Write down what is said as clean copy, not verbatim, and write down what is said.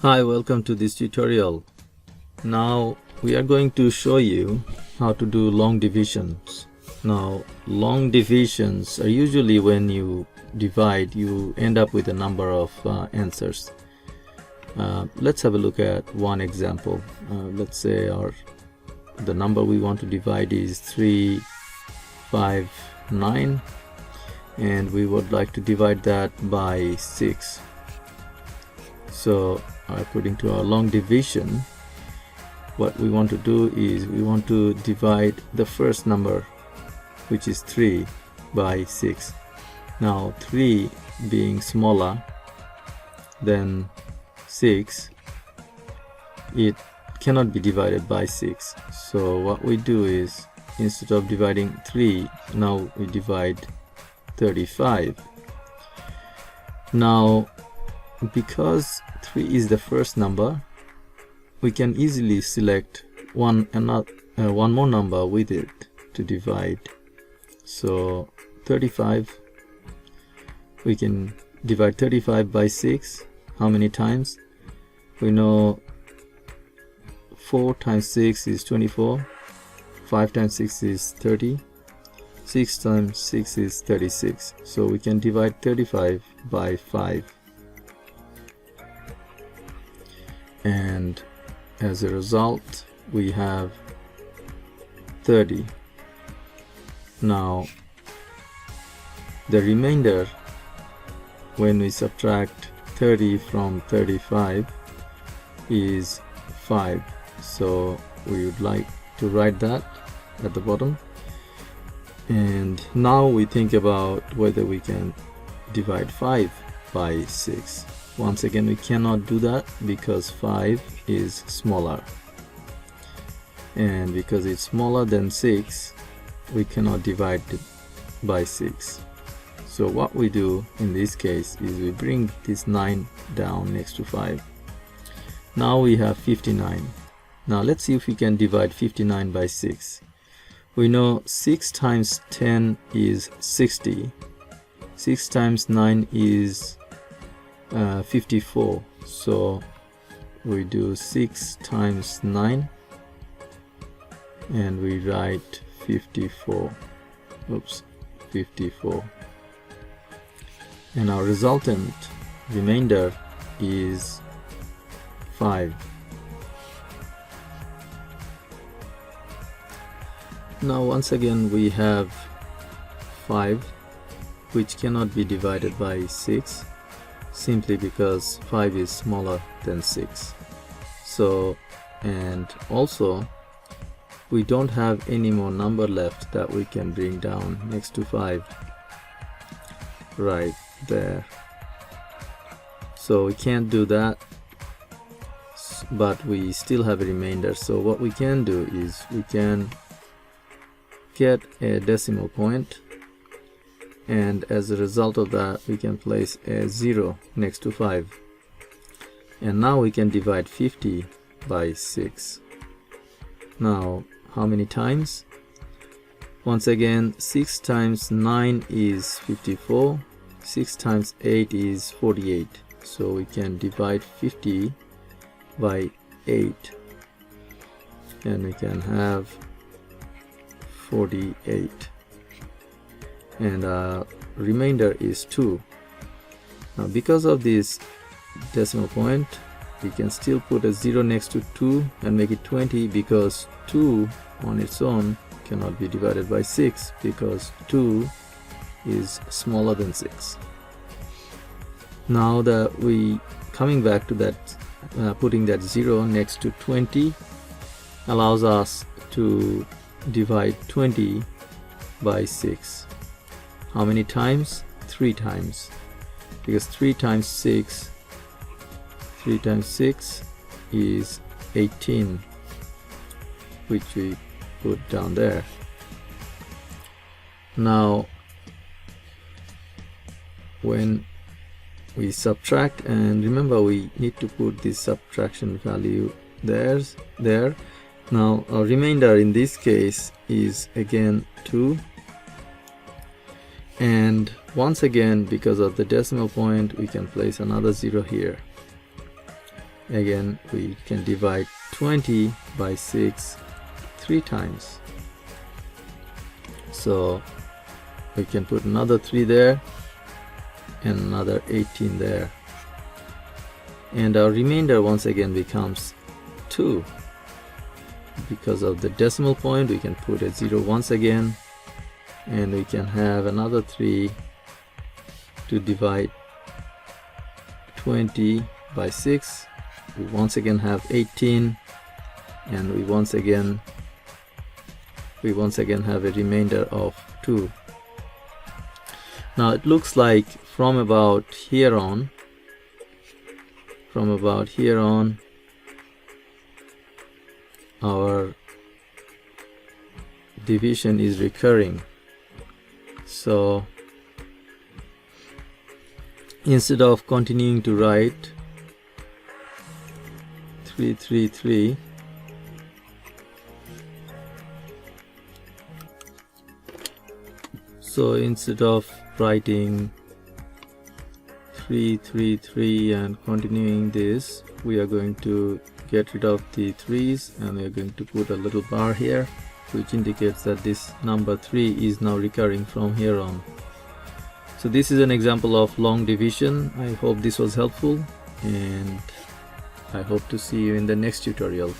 Hi, welcome to this tutorial. Now we are going to show you how to do long divisions. Now long divisions are usually when you divide, you end up with a number of answers. Let's have a look at one example. Let's say the number we want to divide is 359, and we would like to divide that by 6. So according to our long division, what we want to do is we want to divide the first number, which is 3, by 6. Now 3 being smaller than 6, it cannot be divided by 6. So what we do is, instead of dividing 3, now we divide 35. Now because 3 is the first number, we can easily select one more number with it to divide. So 35, we can divide 35 by 6. How many times? We know 4 times 6 is 24, 5 times 6 is 30, 6 times 6 is 36. So we can divide 35 by 5. And as a result, we have 30. Now the remainder, when we subtract 30 from 35, is 5. So we would like to write that at the bottom. And now we think about whether we can divide 5 by 6. Once again, we cannot do that because 5 is smaller, and because it's smaller than 6, we cannot divide it by 6. So what we do in this case is we bring this 9 down next to 5. Now we have 59. Now let's see if we can divide 59 by 6. We know 6 times 10 is 60. 6 times 9 is 54. So we do 6 times 9 and we write 54. 54. And our resultant remainder is 5. Now once again we have 5, which cannot be divided by 6, simply because 5 is smaller than 6. So, and also we don't have any more number left that we can bring down next to 5, right there. So we can't do that, but we still have a remainder. So what we can do is we can get a decimal point, and as a result of that we can place a 0 next to 5, and now we can divide 50 by 6. Now how many times? Once again, 6 times 9 is 54, 6 times 8 is 48. So we can divide 50 by 8 and we can have 48, and remainder is 2. Now because of this decimal point, we can still put a 0 next to 2 and make it 20, because 2 on its own cannot be divided by 6 because 2 is smaller than 6. Now that we coming back to that, putting that 0 next to 20 allows us to divide 20 by 6. How many times? 3 times, because 3 times 6 is 18, which we put down there. Now when we subtract, and remember we need to put this subtraction value there. Now our remainder in this case is again 2, and once again because of the decimal point we can place another 0 here. again we can divide 20 by 6 3 times. So we can put another 3 there and another 18 there, and our remainder once again becomes 2. Because of the decimal point, we can put a 0 once again, and we can have another 3 to divide 20 by 6. We once again have 18, and we once again have a remainder of 2. Now it looks like from about here on our division is recurring. So instead of continuing to write 333, so instead of writing 333 and continuing this, we are going to get rid of the 3's, and we are going to put a little bar here which indicates that this number 3 is now recurring from here on. So this is an example of long division. I hope this was helpful, and I hope to see you in the next tutorial.